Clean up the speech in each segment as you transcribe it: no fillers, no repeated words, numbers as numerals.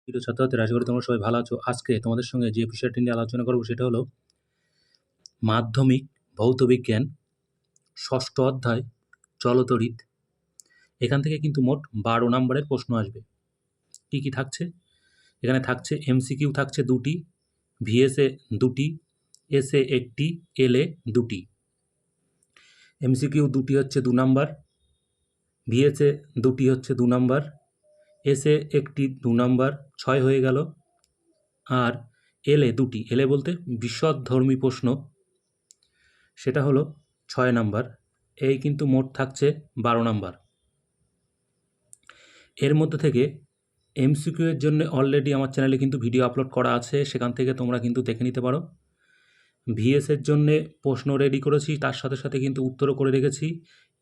প্রিয় ছাত্রছাত্রীরা, আশা করি তোমরা সবাই ভালো আছো। আজকে তোমাদের সঙ্গে যে বিষয়টি নিয়ে আলোচনা করবো সেটা হলো মাধ্যমিক ভৌত বিজ্ঞান ষষ্ঠ অধ্যায় চলতরিৎ। এখান থেকে কিন্তু মোট 12 নম্বরের প্রশ্ন আসবে। কি কি থাকছে? এখানে থাকছে এমসিকিউ থাকছে 2টি, ভিএসএ 2টি, এসএ 1টি, এলএ 2টি। এমসিকিউ 2টি হচ্ছে 2 নম্বর, ভিএসএ 2টি হচ্ছে 2 নম্বর, এসএ 1টি 2 নম্বর, 6 হয়ে গেল। আর এলএ 2টি, এলএ বলতে বিশদধর্মী প্রশ্ন, সেটা হলো 6 নাম্বার। এই কিন্তু মোট থাকছে 12 নাম্বার। এর মধ্যে থেকে এমসিকিউ এর জন্য অলরেডি আমার চ্যানেলে কিন্তু ভিডিও আপলোড করা আছে, সেখান থেকে তোমরা কিন্তু দেখে নিতে পারো। ভিএস এর জন্য প্রশ্ন রেডি করেছি, তার সাথে সাথে কিন্তু উত্তরও করে রেখেছি।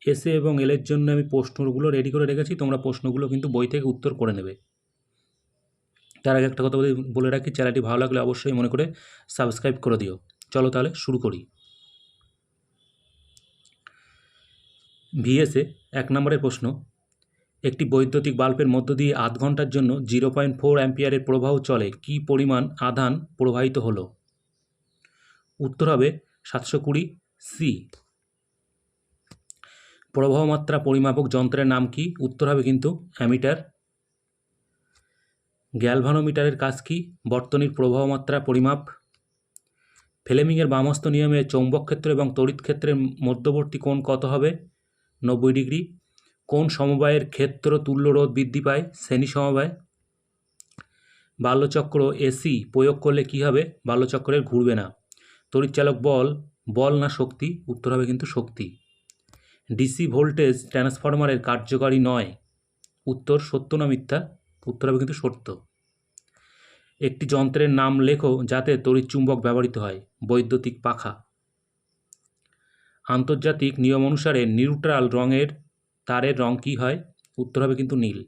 এসএ এবং এল এর জন্য আমি প্রশ্নগুলো রেডি করে রেখেছি, তোমরা প্রশ্নগুলো কিন্তু বই থেকে উত্তর করে নেবে। তার আগে একটা কথা বলে রাখি, চ্যানেলটি ভালো লাগলে অবশ্যই মনে করে সাবস্ক্রাইব করে দিও। চলো তাহলে শুরু করি। ভিএসএ 1 নম্বরের প্রশ্ন, একটি বৈদ্যুতিক বাল্বের মধ্য দিয়ে আধ ঘন্টার জন্য 0.4 অ্যাম্পিয়ারের প্রবাহ চলে, কী পরিমাণ আধান প্রবাহিত হলো? উত্তর হবে 720 সি। প্রবাহ মাত্রা পরিমাপক যন্ত্রের নাম কি? উত্তর হবে কিন্তু অ্যামিটার। গ্যালভানোমিটারের কাজ কি? বর্তনীর প্রবাহ মাত্রা পরিমাপ। ফ্লেমিংয়ের বামহস্ত নিয়মে চৌম্বক ক্ষেত্র এবং তড়িৎ ক্ষেত্রের মধ্যবর্তী কোণ কত হবে? 90 ডিগ্রি। কোন সমবায়ের ক্ষেত্র তুল্য রোধ বৃদ্ধি পায়? শ্রেণী সমবায়। বাল্যচক্র এসি প্রয়োগ করলে কি হবে? বাল্যচক্রের ঘুরবে না। তড়িৎচালক বল না শক্তি? উত্তর হবে কিন্তু শক্তি। ডিসি ভোল্টেজ ট্রান্সফরমারের কার্যকারী নয়? উত্তর সত্য না মিথ্যা? উত্তর হবে কিন্তু সত্য। একটি যন্ত্রের নাম লেখো যাতে তড়িৎচুম্বক ব্যবহৃত হয়। বৈদ্যুতিক পাখা। আন্তর্জাতিক নিয়ম অনুসারে নিউট্রাল রঙের তারের রং কী হয়? উত্তর হবে কিন্তু নীল।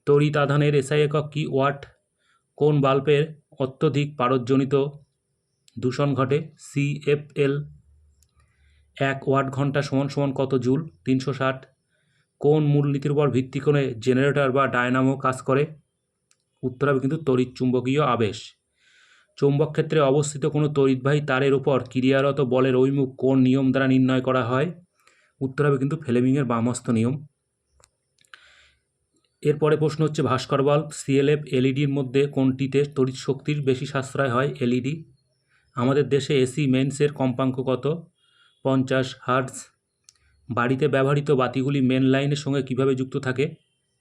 তড়িৎ আধানের এসআই একক কি? ওয়াট। কোন বাল্বের অত্যধিক পারদজনিত দূষণ ঘটে? সিএফএল। 1 ওয়াট ঘন্টা সমান সমান কত জুল? 360। কোন মূলনীতির উপর ভিত্তি করে জেনারেটর বা ডায়নামো কাজ করে? উত্তর হবে কিন্তু তড়িৎ চুম্বকীয় আবেশ। চৌম্বক ক্ষেত্রে অবস্থিত কোনো তড়িৎবাহী তারের উপর ক্রিয়ারত বলের অভিমুখ কোন নিয়ম দ্বারা নির্ণয় করা হয়? উত্তর হবে কিন্তু ফ্লেমিংয়ের বামহস্ত নিয়ম। এরপরে প্রশ্ন হচ্ছে ভাস্কর বাল্ব, সিএলএফ, এলইডির মধ্যে কোনটিতে তড়িৎ শক্তির বেশি সাশ্রয় হয়? এলইডি। আমাদের দেশে এসি মেন্সের কম্পাঙ্ক কত? 50 হার্টজ। বাড়িতে ব্যবহৃত বাতিগুলি মেন লাইনের সঙ্গে কিভাবে যুক্ত থাকে?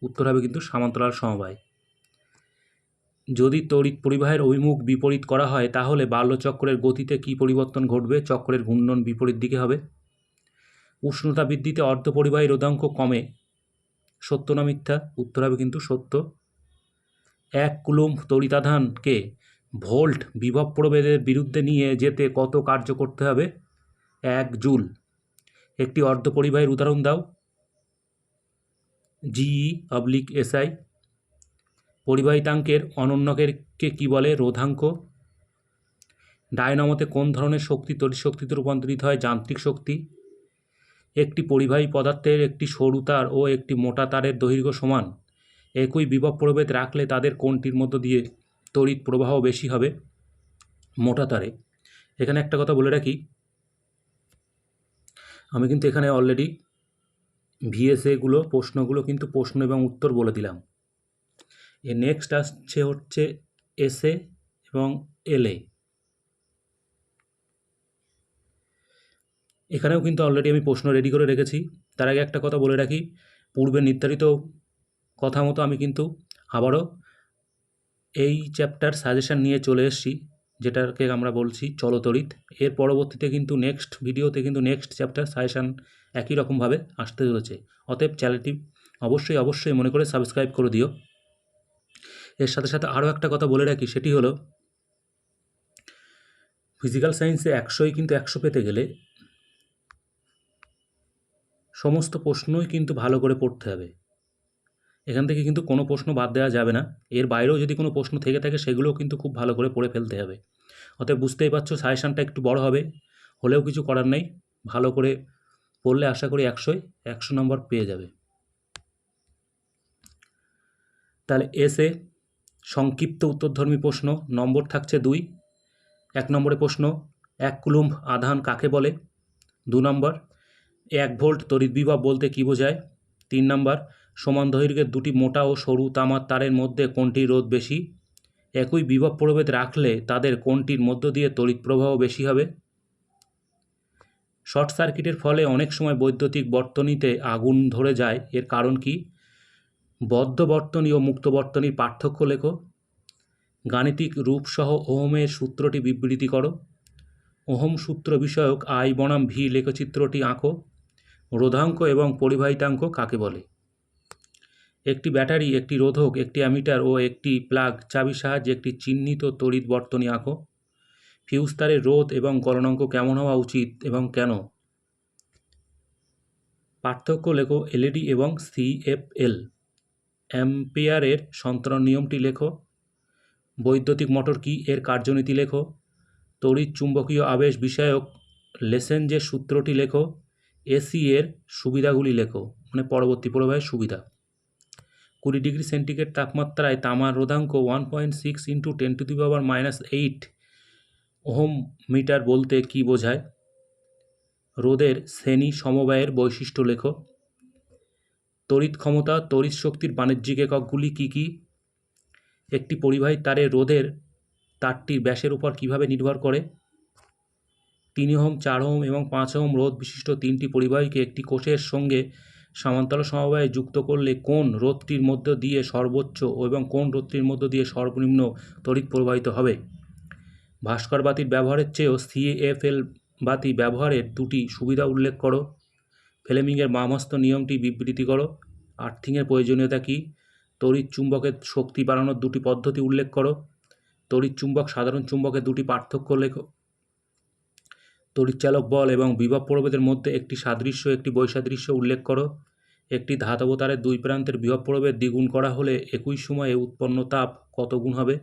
উত্তর হবে কিন্তু সমান্তরাল সমবায়। যদি তড়িৎ পরিবাহের অভিমুখ বিপরীত করা হয় তাহলে বাল্যচক্রের গতিতে কি পরিবর্তন ঘটবে? চক্রের ঘূর্ণন বিপরীত দিকে হবে। উষ্ণতা বৃদ্ধিতে অর্ধপরিবাহী রোধাঙ্ক কমে, সত্য না মিথ্যা? উত্তর হবে কিন্তু সত্য। 1 কুলম্ব তড়িতাধানকে ভোল্ট বিভব প্রভেদের বিরুদ্ধে নিয়ে যেতে কত কার্য করতে হবে? 1 জুল। একটি অর্ধপরিবাহীর উদাহরণ দাও। GE/SI। পরিবাহিতাঙ্কের অনন্যকে কি বলে? রোধাঙ্ক। ডায়নামোতে কোন ধরনের শক্তি তড়িৎ শক্তিতে রূপান্তরিত হয়? যান্ত্রিক শক্তি। একটি পরিবাহী পদার্থের একটি সরু তার ও একটি মোটা তারের দৈর্ঘ্য সমান, একই বিভব প্রভেদ রাখলে তাদের কোনটির মধ্য দিয়ে তড়িৎ প্রবাহ বেশি হবে? মোটা তারে। এখানে একটা কথা বলে রাখি, আমি কিন্তু এখানে অলরেডি ভিএসএগুলো প্রশ্নগুলো কিন্তু প্রশ্ন এবং উত্তর বলে দিলাম। এর নেক্সট আসছে হচ্ছে এসএ এবং এলএ। এখানেও কিন্তু অলরেডি আমি প্রশ্ন রেডি করে রেখেছি। তার আগে একটা কথা বলে রাখি, পূর্বে নির্ধারিত কথা মতো আমি কিন্তু আবারও এই চ্যাপ্টার সাজেশান নিয়ে চলে এসেছি, যেটাকে আমরা বলছি চলতরিৎ। এর পরবর্তীতে কিন্তু নেক্সট ভিডিওতে কিন্তু নেক্সট চ্যাপ্টার সাজেশান একই রকমভাবে আসতে চলেছে। অতএব চ্যানেলটি অবশ্যই মনে করে সাবস্ক্রাইব করে দিও। এর সাথে সাথে আরও একটা কথা বলে রাখি, সেটি হলো ফিজিক্যাল সায়েন্সে 100ই কিন্তু 100 পেতে গেলে সমস্ত প্রশ্নই কিন্তু ভালো করে পড়তে হবে। এখান থেকে কিন্তু কোনো প্রশ্ন বাদ দেওয়া যাবে না। এর বাইরেও যদি কোনো প্রশ্ন থেকে থাকে সেগুলোও কিন্তু খুব ভালো করে পড়ে ফেলতে হবে। অতএব বুঝতেই পারছো সাজেশানটা একটু বড় হবে, হলেও কিছু করার নেই। ভালো করে পড়লে আশা করি 100য় 100 নম্বর পেয়ে যাবে। তাহলে এসএ সংক্ষিপ্ত উত্তরধর্মী প্রশ্ন, নম্বর থাকছে 2। 1 নম্বরে প্রশ্ন, 1 কুলম্ব আধান কাকে বলে? 2 নম্বর, 1 ভোল্ট তড়িৎ বিভব বলতে কী বোঝায়? 3 নম্বর, সমান দৈর্ঘ্যের দুটি মোটা ও সরু তামার তারের মধ্যে কোনটির রোধ বেশি? একই বিভব প্রভেদ রাখলে তাদের কোনটির মধ্য দিয়ে তড়িৎ প্রবাহ বেশি হবে? শর্ট সার্কিটের ফলে অনেক সময় বৈদ্যুতিক বর্তনীতে আগুন ধরে যায়, এর কারণ কি? বদ্ধ বর্তনী ও মুক্ত বর্তনীর পার্থক্য লেখো। গাণিতিক রূপসহ ওহমের সূত্রটি বিবৃতি করো। ওহম সূত্র বিষয়ক I বনাম V লেখচিত্রটি আঁকো। রোধাঙ্ক এবং পরিবাহিতাঙ্ক কাকে বলে? একটি ব্যাটারি, একটি রোধক, একটি অ্যামিটার ও একটি প্লাগ চাবির সাহায্যে একটি চিহ্নিত তড়িৎ বর্তনী আঁকো। ফিউজ তারের রোধ এবং গলনাঙ্ক কেমন হওয়া উচিত এবং কেন? পার্থক্য লেখো এলইডি এবং CFL। অ্যাম্পিয়ারের সন্তরণ নিয়মটি লেখো। বৈদ্যুতিক মোটর কি, এর কার্যনীতি লেখো। তড়িৎ চুম্বকীয় আবেশ বিষয়ক লেসেঞ্জের সূত্রটি লেখো। এসি এর সুবিধাগুলি লেখো, মানে পরবর্তী প্রবাহের সুবিধা। 20 ডিগ্রি সেন্টিগ্রেড তাপমাত্রায় তামার রোধাঙ্ক 1.6 × 10⁻⁻8 ওহম মিটার বলতে কী বোঝায়? রোধের শ্রেণী সমবায়ের বৈশিষ্ট্য লেখো। তড়িৎ ক্ষমতা, তড়িৎ শক্তির বাণিজ্যিক এককগুলি কী কী? একটি পরিবাহী তারের রোধের তারটির ব্যাসের উপর কিভাবে নির্ভর করে? 3 ওহম, 4 ওহম এবং 5 ওহম রোধ বিশিষ্ট 3টি পরিবাহীকে একটি কোষের সঙ্গে সমান্তরাল সমবায়ে যুক্ত করলে কোন রোধটির মধ্য দিয়ে সর্বোচ্চ এবং কোন রোধটির মধ্য দিয়ে সর্বনিম্ন তড়িৎ প্রবাহিত হবে? ভাস্কর বাতির ব্যবহারের চেয়েও CFL বাতি ব্যবহারের 2টি সুবিধা উল্লেখ করো। ফ্লেমিংয়ের বামহস্ত নিয়মটি বিবৃতি করো। আর্থিংয়ের প্রয়োজনীয়তা কী? তড়িৎ চুম্বকের শক্তি বাড়ানোর 2টি পদ্ধতি উল্লেখ করো। তড়িৎ চুম্বক সাধারণ চুম্বকের 2টি পার্থক্য লেখো। তড়িৎচালক বল এবং বিভব প্রভেদের মধ্যে একটি সাদৃশ্য, একটি বৈসাদৃশ্য উল্লেখ করো। একটি ধাতব তারের 2 প্রান্তের বিভব প্রভেদ দ্বিগুণ করা হলে একই সময়ে উৎপন্ন তাপ কত গুণ হবে?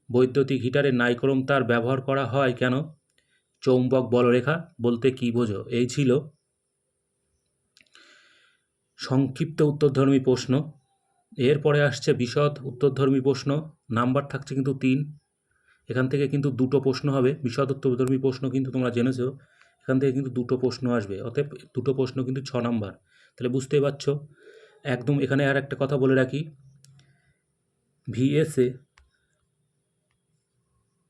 বৈদ্যুতিক হিটারে নাইক্রোম তার ব্যবহার করা হয় কেন? চৌম্বক বলরেখা বলতে কী বোঝো? এই ছিল সংক্ষিপ্ত উত্তরধর্মী প্রশ্ন। এরপরে আসছে বিশদ উত্তরধর্মী প্রশ্ন। নাম্বার থাকছে কিন্তু 3। এখান থেকে কিন্তু 2টো প্রশ্ন হবে। বিশদ উত্তরধর্মী প্রশ্ন কিন্তু তোমরা জেনেছো, এখান থেকে কিন্তু 2টো প্রশ্ন আসবে, অতএব 2টো প্রশ্ন কিন্তু 6 নাম্বার। তাহলে বুঝতেই পারছো। একদম এখানে আর একটা কথা বলে রাখি, VSA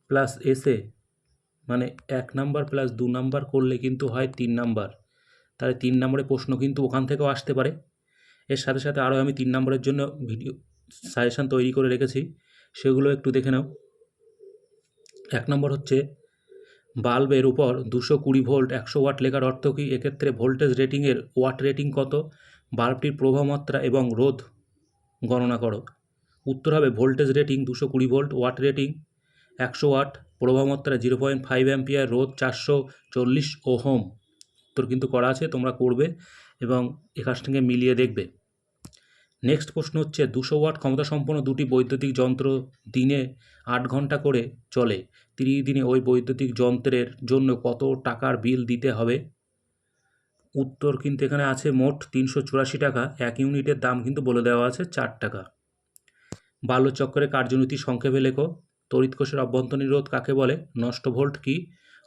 প্লাস SA মানে 1 নাম্বার প্লাস 2 নাম্বার করলে কিন্তু হয় 3 নাম্বার। তাহলে 3 নম্বরের প্রশ্ন কিন্তু ওখান থেকেও আসতে পারে। এর সাথে সাথে আরও আমি 3 নম্বরের জন্য ভিডিও সাজেশান তৈরি করে রেখেছি, সেগুলো একটু দেখে নাও। 1 নম্বর হচ্ছে বাল্বের উপর 220 ভোল্ট 100 ওয়াট লেখার অর্থ কী? এক্ষেত্রে ভোল্টেজ রেটিংয়ের ওয়াট রেটিং কত? বাল্বটির প্রবাহমাত্রা এবং রোধ গণনা করো। উত্তর হবে voltage rating 220 volt, watt rating 100 watt, প্রবাহমাত্রা 0.5 অ্যাম্পিয়ার, রোধ 440 ওহম। উত্তর কিন্তু করা আছে, তোমরা করবে এবং এখান থেকে মিলিয়ে দেখবে। নেক্সট প্রশ্ন হচ্ছে 200 ওয়াট ক্ষমতা সম্পন্ন 2টি বৈদ্যুতিক যন্ত্র দিনে 8 ঘন্টা করে চলে, 30 দিনে ওই বৈদ্যুতিক যন্ত্রের জন্য কত টাকার বিল দিতে হবে? উত্তর কিন্তু এখানে আছে মোট 384 টাকা। 1 ইউনিটের দাম কিন্তু বলে দেওয়া আছে 4 টাকা। বাল্যচক্রের কার্যনীতি সংক্ষেপে লেখো। তড়িৎ কোষের অভ্যন্তরীণ রোধ কাকে বলে? নষ্ট ভোল্ট কি?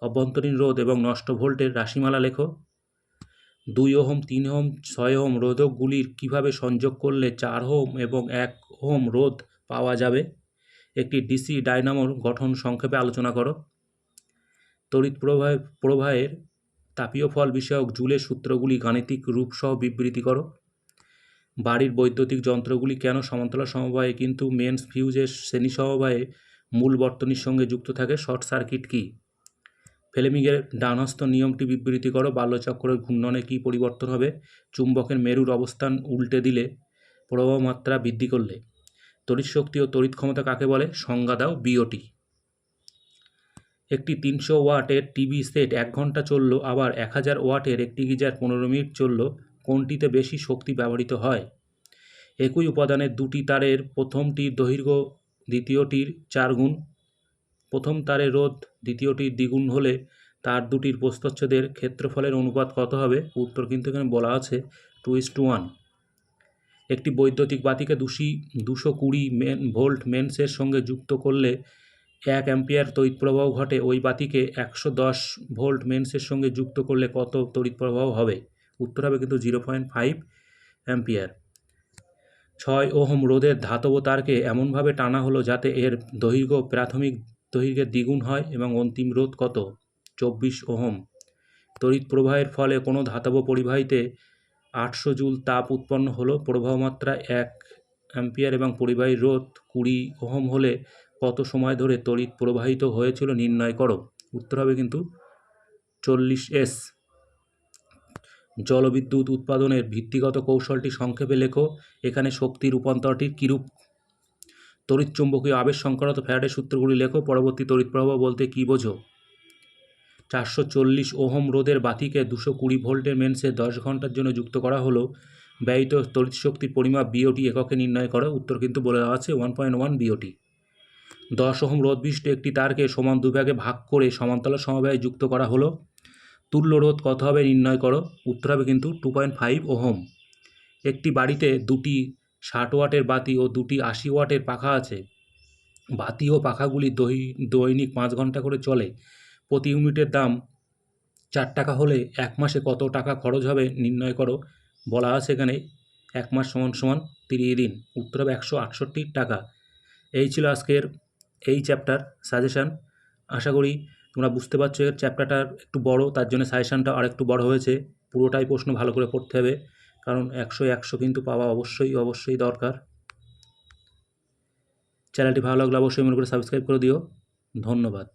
অভ্যন্তরীণ রোধ এবং নষ্ট ভোল্টের রাশিমালা লেখো। 2 ওহম, 3 ওহম, 6 ওহম রোধকগুলির কিভাবে সংযোগ করলে 4 ওহম এবং 1 ওহম রোধ পাওয়া যাবে? একটি ডিসি ডায়নামোর গঠন সংক্ষেপে আলোচনা করো। তড়িৎ প্রবাহের তাপীয় ফল বিষয়ক জুলের সূত্রগুলি গাণিতিক রূপসহ বিবৃতি করো। বাড়ির বৈদ্যুতিক যন্ত্রগুলি কেন সমান্তরাল সমবায়ে কিন্তু মেন্স ফিউজের শ্রেণী সমবায়ে মূল বর্তনীর সঙ্গে যুক্ত থাকে? শর্ট সার্কিট কি? ফ্লেমিংয়ের ডানহস্ত নিয়মটি বিবৃতি করো। বাল্যচক্রের ঘূর্ণনে কী পরিবর্তন হবে? চুম্বকের মেরুর অবস্থান উল্টে দিলে, প্রবাহ মাত্রা বৃদ্ধি করলে। তড়িৎ শক্তি ও তড়িৎ ক্ষমতা কাকে বলে? সংজ্ঞা দাও। BOT। একটি 300 ওয়াটের টিভি সেট 1 ঘন্টা চলল, আবার 1000 ওয়াটের একটি গিজার 15 মিনিট চলল, কোনটিতে বেশি শক্তি ব্যবহৃত হয়? একই উপাদানের 2টি তারের প্রথমটির দৈর্ঘ্য দ্বিতীয়টির 4 গুণ, প্রথম তারের রোধ দ্বিতীয়টির দ্বিগুণ হলে তার 2টির প্রস্থচ্ছেদের ক্ষেত্রফলের অনুপাত কত হবে? উত্তর কিন্তু এখানে বলা আছে 2:1। একটি বৈদ্যুতিক বাতিকে 220 ভোল্ট মেন্সের সঙ্গে যুক্ত করলে 1 অ্যাম্পিয়ার তড়িৎ প্রবাহ ঘটে। ওই বাতিকে 110 ভোল্ট মেন্সের সঙ্গে যুক্ত করলে কত তড়িৎ প্রবাহ হবে? উত্তর হবে কিন্তু 0.5 অ্যাম্পিয়ার। 6 ওহম রোধের ধাতব তারকে এমনভাবে টানা হলো যাতে এর দৈর্ঘ্য প্রাথমিক দৈর্ঘ্যের দ্বিগুণ হয় এবং অন্তিম রোধ কত? 24 ওহম। তড়িৎ প্রবাহের ফলে কোনো ধাতব পরিবাহীতে 800 জুল তাপ উৎপন্ন হলো। প্রবাহ মাত্রা 1 অ্যাম্পিয়ার এবং পরিবাহীর রোধ 20 ওহম হলে কত সময় ধরে তড়িৎ প্রবাহিত হয়েছিল নির্ণয় করো? উত্তর হবে কিন্তু 40s। জলবিদ্যুৎ উৎপাদনের ভিত্তিগত কৌশলটি সংক্ষেপে লেখো। এখানে শক্তি রূপান্তরটির কীরূপ? তড়িৎচুম্বকীয় আবেশ সংক্রান্ত ফ্যারাডের সূত্রগুলি লেখো। পরবর্তী তড়িৎ প্রবাহ বলতে কী বোঝো? 440 ওহম রোধের বাতিকে 220 ভোল্টের মেন্সে 10 ঘন্টার জন্য যুক্ত করা হলো। ব্যয়িত তড়িৎ শক্তির পরিমাপ বিওটি এককে নির্ণয় করো। উত্তর কিন্তু বলে দেওয়া আছে 1.1 বিওটি। 10 ওহম রোধ বিশিষ্ট একটি তারকে সমান দুভাগে ভাগ করে সমান্তরাল সমবায়ে যুক্ত করা হলো। তুল্য রোধ কত হবে নির্ণয় করো? উত্তর হবে কিন্তু 2.5 ওহম। একটি বাড়িতে দুটি 60 ওয়াটের বাতি ও দুটি 80 ওয়াটের পাখা আছে। বাতি ও পাখাগুলি দৈনিক 5 ঘন্টা করে চলে। প্রতি ইউনিটের দাম 4 টাকা হলে 1 মাসে কত টাকা খরচ হবে নির্ণয় করো। বলা আছে এখানে 1 মাস সমান 30 দিন। উত্তর হবে 168 টাকা। এই ছিল আজকের এই চ্যাপ্টার সাজেশান। আশা করি তোমরা বুঝতে পারছো। এর চ্যাপ্টারটা একটু বড়, তার জন্য সাজেশানটা আর একটু বড় হয়েছে। পুরোটাই প্রশ্ন ভালো করে পড়তে হবে, কারণ 100 কিন্তু পাওয়া অবশ্যই দরকার। চ্যানেলটি ভালো লাগলে অবশ্যই মনে করে সাবস্ক্রাইব করে দিও। ধন্যবাদ।